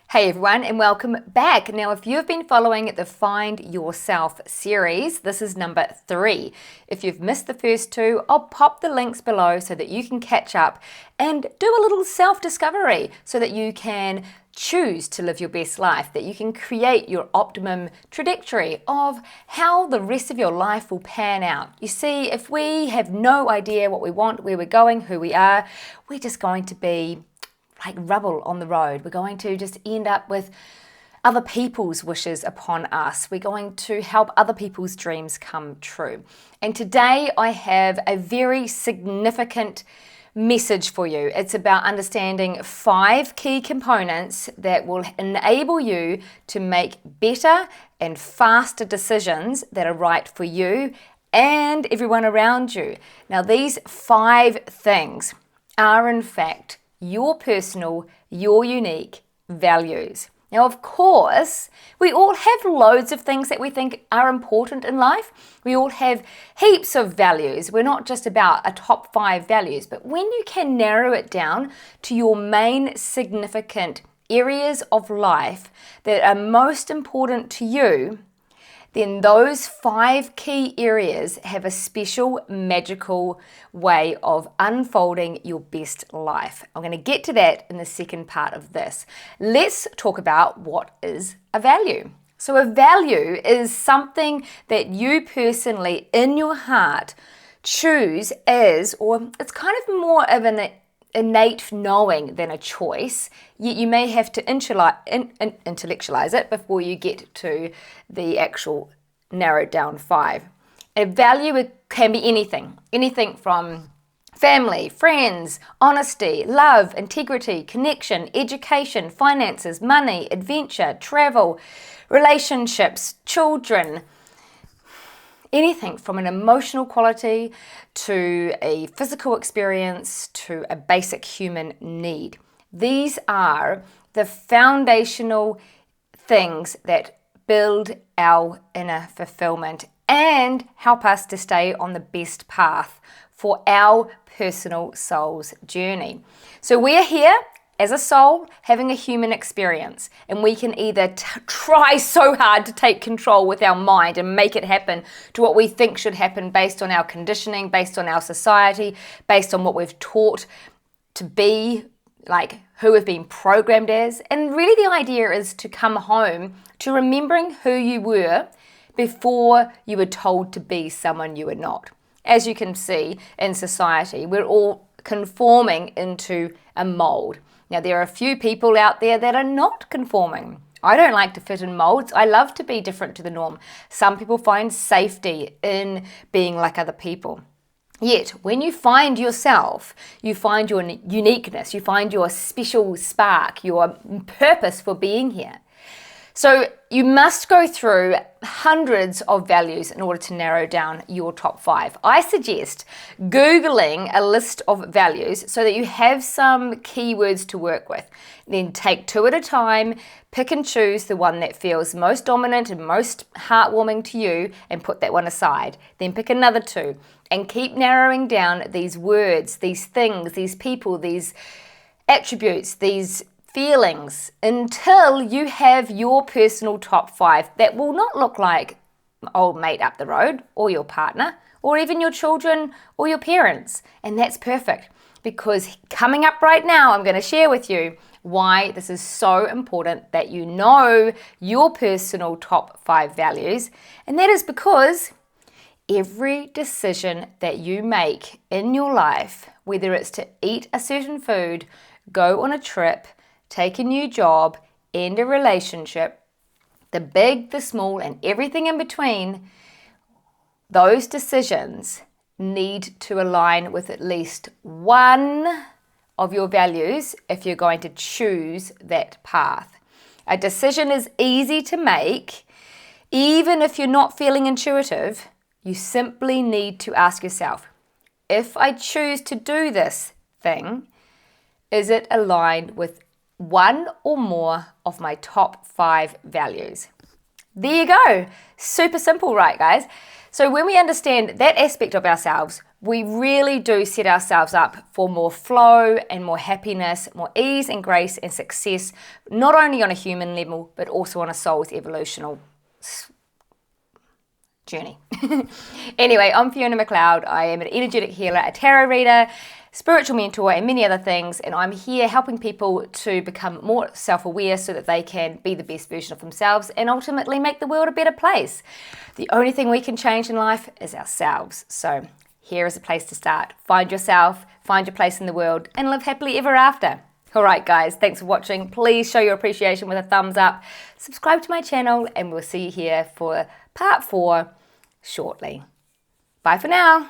Hey everyone, and welcome back. Now, if you've been following the Find Yourself series, this is number 3. If you've missed the first 2, I'll pop the links below so that you can catch up and do a little self-discovery so that you can choose to live your best life, that you can create your optimum trajectory of how the rest of your life will pan out. You see, if we have no idea what we want, where we're going, who we are, we're just going to be like rubble on the road. We're going to just end up with other people's wishes upon us. We're going to help other people's dreams come true. And today I have a very significant message for you. It's about understanding 5 key components that will enable you to make better and faster decisions that are right for you and everyone around you. Now, these 5 things are in fact your personal, your unique values. Now, of course, we all have loads of things that we think are important in life. We all have heaps of values. We're not just about a top 5 values, but when you can narrow it down to your main significant areas of life that are most important to you, then those 5 key areas have a special magical way of unfolding your best life. I'm going to get to that in the second part of this. Let's talk about what is a value. So a value is something that you personally in your heart choose as, or it's kind of more of an innate knowing than a choice, yet you may have to intellectualize it before you get to the actual narrowed down 5. A value can be anything from family, friends, honesty, love, integrity, connection, education, finances, money, adventure, travel, relationships, children, anything from an emotional quality to a physical experience to a basic human need. These are the foundational things that build our inner fulfillment and help us to stay on the best path for our personal soul's journey. So we're here as a soul having a human experience, and we can either try so hard to take control with our mind and make it happen to what we think should happen based on our conditioning, based on our society, based on what we've taught to be, like who we've been programmed as. And really the idea is to come home to remembering who you were before you were told to be someone you were not. As you can see in society, we're all conforming into a mold. Now, there are a few people out there that are not conforming. I don't like to fit in molds. I love to be different to the norm. Some people find safety in being like other people. Yet, when you find yourself, you find your uniqueness, you find your special spark, your purpose for being here. So you must go through hundreds of values in order to narrow down your top 5. I suggest Googling a list of values so that you have some keywords to work with. Then take 2 at a time, pick and choose the one that feels most dominant and most heartwarming to you and put that one aside. Then pick another 2 and keep narrowing down these words, these things, these people, these attributes, these feelings until you have your personal top 5 that will not look like old mate up the road or your partner or even your children or your parents. And that's perfect, because coming up right now, I'm going to share with you why this is so important that you know your personal top 5 values. And that is because every decision that you make in your life, whether it's to eat a certain food, go on a trip, take a new job, end a relationship, the big, the small, and everything in between, those decisions need to align with at least one of your values if you're going to choose that path. A decision is easy to make, even if you're not feeling intuitive. You simply need to ask yourself, if I choose to do this thing, is it aligned with one or more of my top 5 values? There you go. Super simple, right, guys? So when we understand that aspect of ourselves, we really do set ourselves up for more flow and more happiness, more ease and grace and success, not only on a human level, but also on a soul's evolutional journey. Anyway, I'm Fiona McLeod. I am an energetic healer, a tarot reader, spiritual mentor, and many other things. And I'm here helping people to become more self-aware so that they can be the best version of themselves and ultimately make the world a better place. The only thing we can change in life is ourselves. So here is a place to start. Find yourself, find your place in the world, and live happily ever after. All right, guys, thanks for watching. Please show your appreciation with a thumbs up. Subscribe to my channel, and we'll see you here for part 4 shortly. Bye for now.